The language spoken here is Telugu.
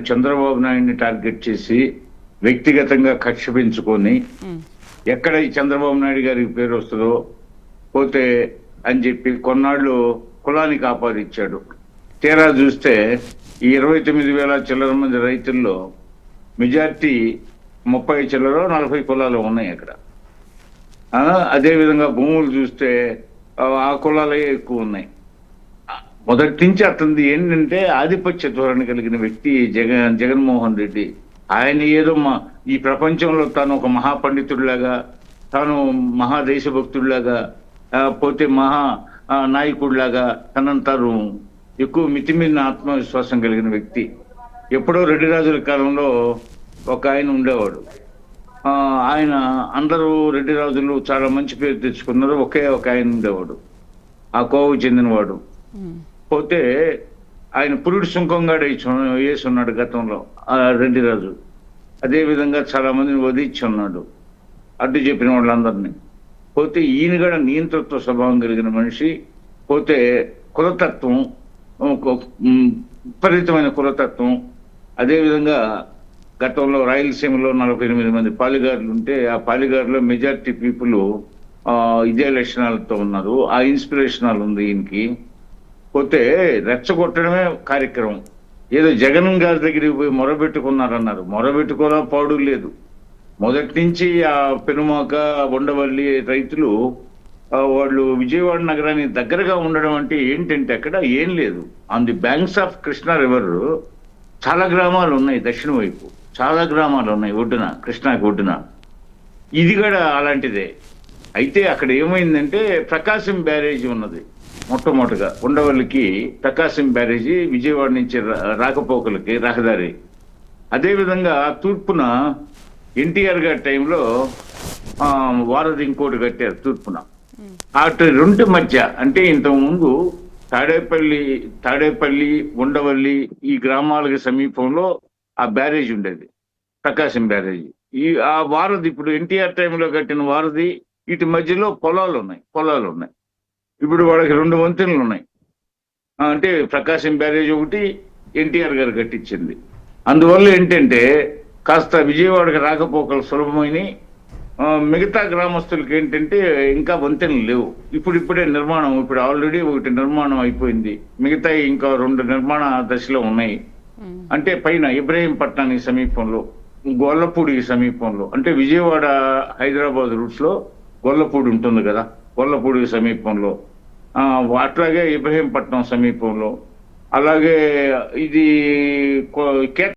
చంద్రబాబు నాయుడిని టార్గెట్ చేసి వ్యక్తిగతంగా కక్ష పెంచుకొని ఎక్కడ ఈ చంద్రబాబు నాయుడు గారికి పేరు వస్తుందో పోతే అని చెప్పి కొన్నాళ్ళు కులానికి ఆపాదించాడు. తీరా చూస్తే ఈ 29,000 చిల్లర మంది రైతుల్లో మెజార్టీ 30 చిల్లర 40 కులాలు ఉన్నాయి అక్కడ. అదేవిధంగా భూములు చూస్తే ఆ కులాలే ఎక్కువ ఉన్నాయి. మొదటి నుంచి అతనిది ఏంటంటే ఆధిపత్య ధోరణి కలిగిన వ్యక్తి జగన్మోహన్ రెడ్డి. ఆయన ఏదో ఈ ప్రపంచంలో తాను ఒక మహాపండితుడిలాగా, తాను మహాదేశభక్తుడిలాగా, పోతే మహా నాయకుడిలాగా తనను తాను ఎక్కువ మితిమీరిన ఆత్మవిశ్వాసం కలిగిన వ్యక్తి. ఎప్పుడో రెడ్డి రాజుల కాలంలో ఒక ఆయన ఉండేవాడు. ఆయన అందరూ రెడ్డి రాజులు చాలా మంచి పేరు తెచ్చుకున్నారు. ఒకే ఒక ఆయన ఉండేవాడు, ఆ కోవకు చెందినవాడు. పోతే ఆయన పురుడు సుంకంగాడు వేసి ఉన్నాడు గతంలో ఆ రెడ్డి రాజు. అదే విధంగా చాలా మందిని వధించి ఉన్నాడు, అడ్డు చెప్పిన వాళ్ళందరినీ. పోతే ఈయన కూడా నియంతృత్వ స్వభావం కలిగిన మనిషి. పోతే కులతత్వం, విపరీతమైన కులతత్వం. అదేవిధంగా గతంలో రాయలసీమలో 48 మంది పాలిగారులు ఉంటే ఆ పాలిగారులో మెజారిటీ పీపుల్ ఇదే లక్షణాలతో ఉన్నారు. ఆ ఇన్స్పిరేషనల్ ఉంది ఈయనకి. పోతే రెచ్చగొట్టడమే కార్యక్రమం. ఏదో జగన్ గారి దగ్గరికి పోయి మొరబెట్టుకున్నారన్నారు. మొరబెట్టుకోవడం పాడు లేదు. మొదటి నుంచి ఆ పెనుమాక, ఉండవల్లి రైతులు వాళ్ళు విజయవాడ నగరానికి దగ్గరగా ఉండడం అంటే ఏంటంటే అక్కడ ఏం లేదు. On the banks of Krishna river చాలా గ్రామాలు ఉన్నాయి. దక్షిణ వైపు చాలా గ్రామాలు ఉన్నాయి ఒడ్డున, కృష్ణాకి ఒడ్డున. ఇది కూడా అలాంటిదే. అయితే అక్కడ ఏమైందంటే ప్రకాశం బ్యారేజీ ఉన్నది. మొట్టమొదటిగా ఉండవల్లికి ప్రకాశం బ్యారేజీ విజయవాడ నుంచి రాకపోకలకి రహదారి. అదేవిధంగా తూర్పున ఎన్టీఆర్ గారి టైంలో వారధి ఇంకోటి కట్టారు తూర్పున. అటు రెండు మధ్య అంటే ఇంతకుముందు తాడేపల్లి, ఉండవల్లి ఈ గ్రామాలకు సమీపంలో ఆ బ్యారేజ్ ఉండేది, ప్రకాశం బ్యారేజీ. ఆ వారధి ఇప్పుడు ఎన్టీఆర్ టైంలో కట్టిన వారధి, ఇటు మధ్యలో పొలాలు ఉన్నాయి. ఇప్పుడు వాళ్ళకి 2 వంతెనలు ఉన్నాయి. అంటే ప్రకాశం బ్యారేజ్ ఒకటి ఎన్టీఆర్ గారు కట్టించింది. అందువల్ల ఏంటంటే కాస్త విజయవాడకి రాకపోకలు సులభమైన. మిగతా గ్రామస్తులకి ఏంటంటే ఇంకా వంతెనలు లేవు. ఇప్పుడే నిర్మాణం, ఇప్పుడు ఆల్రెడీ ఒకటి నిర్మాణం అయిపోయింది. మిగతా ఇంకా 2 నిర్మాణ దశలో ఉన్నాయి. అంటే పైన ఇబ్రహీంపట్నానికి సమీపంలో, గొల్లపూడికి సమీపంలో, అంటే విజయవాడ హైదరాబాద్ రూట్స్ లో గొల్లపూడి ఉంటుంది కదా, గొల్లపూడికి సమీపంలో, అట్లాగే ఇబ్రహీంపట్నం సమీపంలో, అలాగే ఇది